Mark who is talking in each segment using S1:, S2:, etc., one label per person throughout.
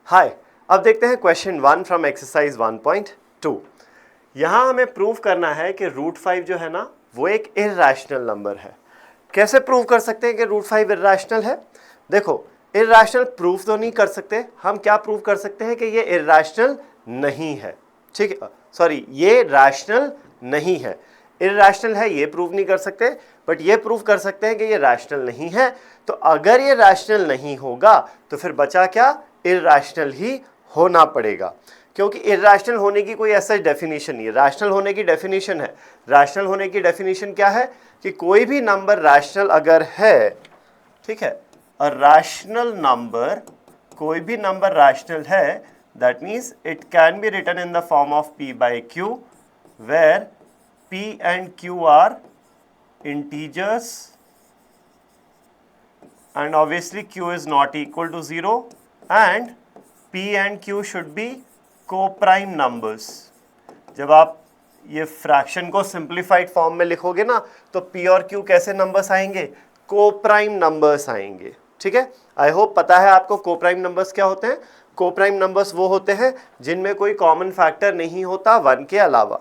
S1: हाय, अब देखते हैं क्वेश्चन 1 फ्रॉम एक्सरसाइज 1.2। यहाँ हमें प्रूव करना है कि रूट 5 जो है ना वो एक इर्रेशनल नंबर है। कैसे प्रूव कर सकते हैं कि रूट 5 इर्रेशनल है? देखो, इर्रेशनल प्रूव तो नहीं कर सकते, हम क्या प्रूव कर सकते हैं कि ये इर्रेशनल नहीं है। ठीक है, सॉरी, ये रैशनल नहीं है। इर्रेशनल है ये प्रूव नहीं कर सकते, बट ये प्रूव कर सकते हैं कि ये रैशनल नहीं है। तो अगर ये रैशनल नहीं होगा तो फिर बचा क्या? इर्रेशनल ही होना पड़ेगा, क्योंकि इर्रेशनल होने की कोई ऐसा डेफिनेशन नहीं है। रैशनल होने की डेफिनेशन है, रैशनल होने की डेफिनेशन क्या है कि कोई भी नंबर रैशनल अगर है, ठीक है, अ रैशनल नंबर, कोई भी नंबर रैशनल है, that means it can be written in the form of p by q, where p and q are integers and obviously q is not equal to 0 and p and q should be co-prime numbers। जब आप ये fraction को simplified form में लिखोगे ना तो p और q कैसे नंबर्स आएंगे? को-प्राइम नंबर्स आएंगे। ठीक है, आई होप पता है आपको को-प्राइम नंबर्स क्या होते हैं। को-प्राइम नंबर्स वो होते हैं जिनमें कोई कॉमन फैक्टर नहीं होता 1 के अलावा।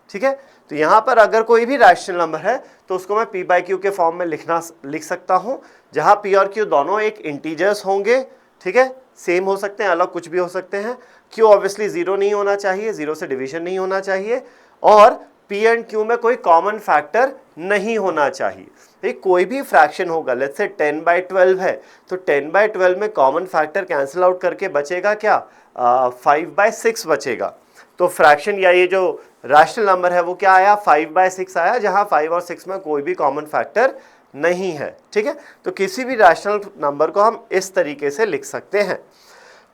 S1: ठीक है, तो यहाँ पर अगर कोई भी रैशनल नंबर है तो उसको मैं p by q के फॉर्म में लिख सकता हूँ, जहाँ p और q दोनों एक इंटीजर्स होंगे। ठीक है, सेम हो सकते हैं, अलग कुछ भी हो सकते हैं। q ऑब्वियसली 0 नहीं होना चाहिए, 0 से डिवीजन नहीं होना चाहिए, और p एंड q में कोई कॉमन फैक्टर नहीं होना चाहिए। भाई कोई भी फ्रैक्शन होगा, लेट्स से 10/12 है, तो 10/12 में कॉमन फैक्टर कैंसिल आउट करके बचेगा क्या? 5/6 बचेगा। तो फ्रैक्शन या ये जो रैशनल नंबर है वो क्या आया? 5/6 आया, जहां 5 और 6 में कोई भी कॉमन फैक्टर नहीं है। ठीक है, तो किसी भी रैशनल नंबर को हम इस तरीके से लिख सकते हैं।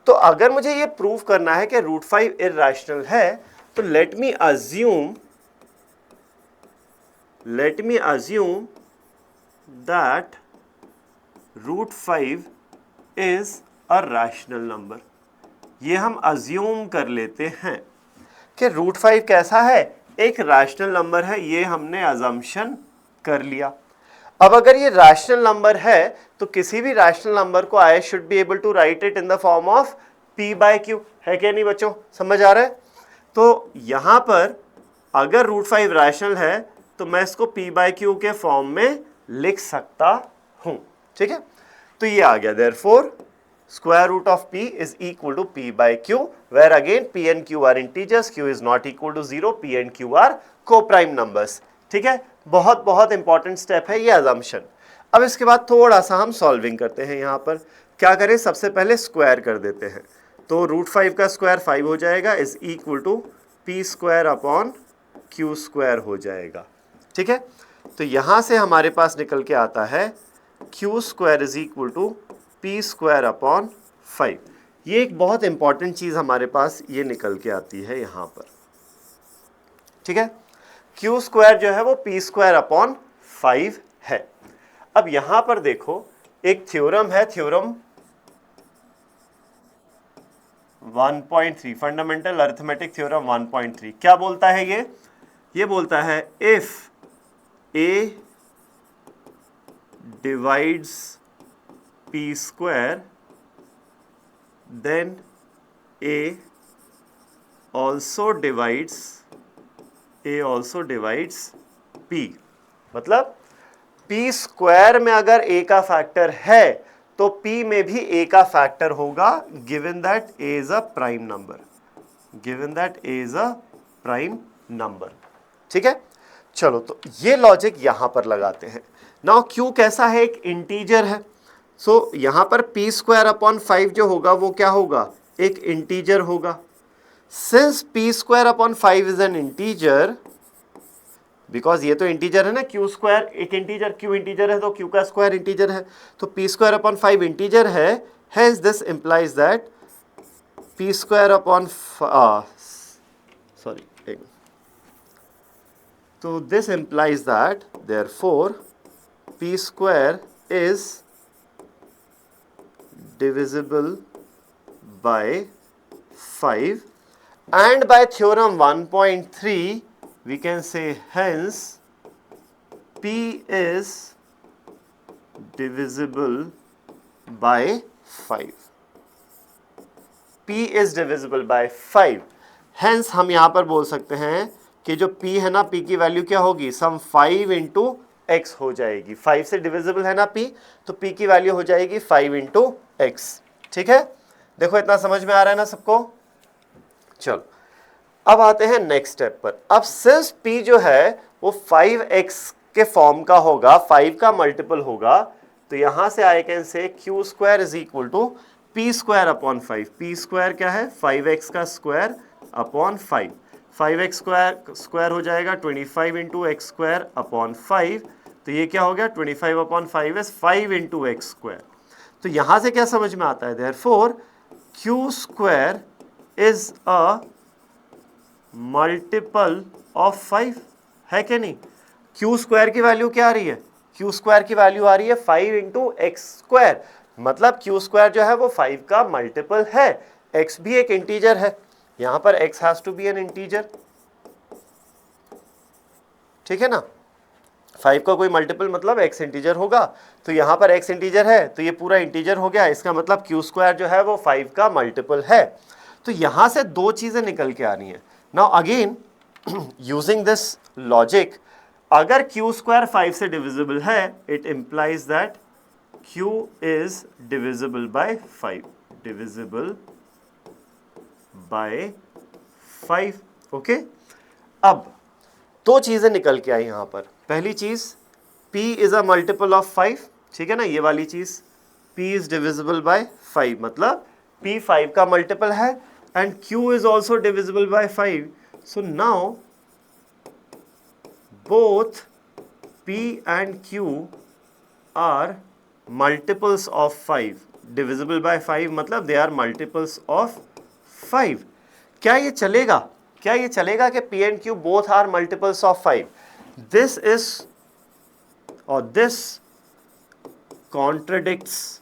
S1: तो अगर मुझे ये प्रूव करना है कि रूट 5 इर्रेशनल है, तो let me assume that root 5 is a rational number. ये हम अज्यूम कर लेते हैं कि रूट 5 कैसा है? एक रैशनल नंबर है, ये हमने अजम्पशन कर लिया। अब अगर ये रैशनल नंबर है तो किसी भी रैशनल नंबर को I should be able to write it in the form of p by q, है क्या नहीं बच्चों? समझ आ रहा है? तो यहां पर अगर रूट 5 रैशनल है तो मैं इसको p by q के फॉर्म में लिख सकता हूं। ठीक है, तो ये आ गया, therefore square root of p is equal to p by q, where again p and q are integers, q is not equal to 0, p and q are co-prime numbers। ठीक है, बहुत बहुत इंपॉर्टेंट स्टेप है ये assumption। अब इसके बाद थोड़ा सा हम सॉल्विंग करते हैं। यहाँ पर क्या करें? सबसे पहले स्क्वायर कर देते हैं, तो रूट 5 का स्क्वायर 5 हो जाएगा, is equal to p square upon q square हो जाएगा। ठीक है, तो यहाँ से हमारे पास निकल के आता है q square is equal to p square upon 5। ये एक बहुत इंपॉर्टेंट चीज हमारे पास ये निकल के आती है यहाँ पर। ठीक है, q स्क्वायर जो है वो p स्क्वायर अपॉन 5 है। अब यहां पर देखो, एक थ्योरम है, थ्योरम 1.3, फंडामेंटल अरिथमेटिक थ्योरम 1.3। क्या बोलता है ये बोलता है if a divides p square then a also divides p। मतलब p स्क्वायर में अगर a का फैक्टर है तो p में भी a का फैक्टर होगा, given that a is a prime number। ठीक है, चलो तो ये लॉजिक यहां पर लगाते हैं। नाउ q कैसा है? एक इंटीजर है, सो यहां पर p स्क्वायर अपॉन 5 जो होगा वो क्या होगा? एक इंटीजर होगा। Since p square upon 5 is an integer, because ये तो इंटीजर है ना, q स्क्वायर एक इंटीजर, q इंटीजर है तो q का स्क्वायर इंटीजर है, तो p स्क्वायर अपॉन 5 इंटीजर है, hence this implies that p square upon तो this implies that therefore p square is divisible by 5, and by theorem 1.3 we can say hence p is divisible by 5। p is divisible by 5, hence हम यहाँ पर बोल सकते हैं कि जो p है ना, p की वैल्यू क्या होगी, सम 5 इंटू x हो जाएगी। 5 से डिविजिबल है ना p, तो p की वैल्यू हो जाएगी 5 इंटू x। ठीक है, देखो इतना समझ में आ रहा है ना सबको। चलो अब आते हैं नेक्स्ट स्टेप पर। अब सिंस p जो है वो 5x के फॉर्म का होगा, 5 का मल्टीपल होगा, तो यहां से I can say Q square is equal to P square upon 5। P square क्या है, 5x का स्क्वायर अपॉन 5। 5x स्क्वायर हो जाएगा 25 इंटू एक्स स्क्वायर अपॉन 5, तो ये क्या हो गया 25 upon 5 is 5 into x square. तो यहां से क्या समझ में आता है, therefore Q square is a multiple of 5, है क्या नहीं। क्यू स्क्वायर की वैल्यू क्या आ रही है, क्यू स्क्वायर की वैल्यू आ रही है 5 इंटू एक्स स्क्वायर, मतलब क्यू स्क्वायर जो है वो 5 का मल्टीपल है। x भी एक इंटीजर है, यहां पर x has to be an integer, ठीक है ना। 5 का कोई मल्टीपल मतलब x इंटीजर होगा, तो यहां पर x इंटीजर है तो ये पूरा इंटीजर हो गया, इसका मतलब क्यू स्क्वायर जो है वो 5 का मल्टीपल है। तो यहां से दो चीजें निकल के आ रही हैं। Now again using this logic, अगर क्यू स्क्वायर 5 से डिविजिबल है, it implies that q is divisible by 5, divisible by 5। Okay, अब दो चीजें निकल के आई यहां पर। पहली चीज p is a multiple of 5, ठीक है ना, ये वाली चीज p इज डिविजिबल बाय 5, मतलब p 5 का मल्टीपल है and q is also divisible by 5। So now both p and q are multiples of 5, divisible by 5 मतलब they are multiples of 5। क्या ये चलेगा, क्या ये चलेगा कि p and q both are multiples of 5? This is or this contradicts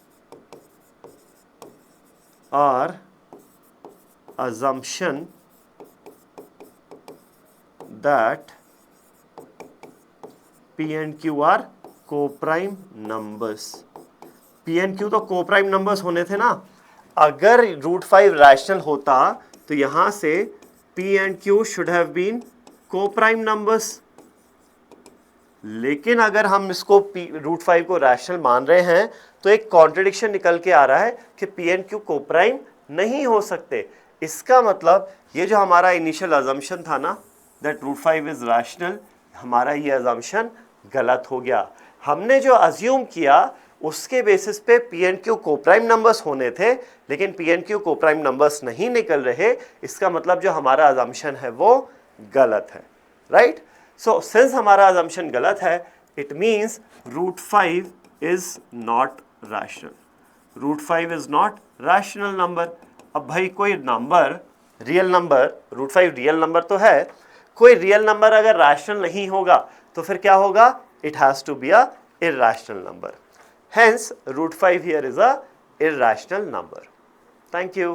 S1: our assumption that P and Q are co-prime numbers। P and Q तो co-prime numbers होने थे ना। अगर √5 रैशनल होता तो यहां से P and Q should have been co-prime numbers, लेकिन अगर हम इसको √5 को रैशनल मान रहे हैं तो एक कॉन्ट्रडिक्शन निकल के आ रहा है कि P and Q co-prime नहीं हो सकते। इसका मतलब ये जो हमारा इनिशियल अजम्पशन था ना, दैट √5 इज रैशनल, हमारा ये अजम्पशन गलत हो गया। हमने जो अज्यूम किया उसके बेसिस पे P and Q coprime numbers होने थे, लेकिन P and Q coprime numbers नहीं निकल रहे। इसका मतलब जो हमारा अजम्पशन है वो गलत है, राइट। सो सिंस हमारा अजम्पशन गलत है, it means √5 is not rational, √5 is not rational number. अब भाई कोई number real number, √5 real number तो है, कोई रियल नंबर अगर रैशनल नहीं होगा तो फिर क्या होगा, it has to be a irrational number. Hence, √5 here is a irrational number. Thank you.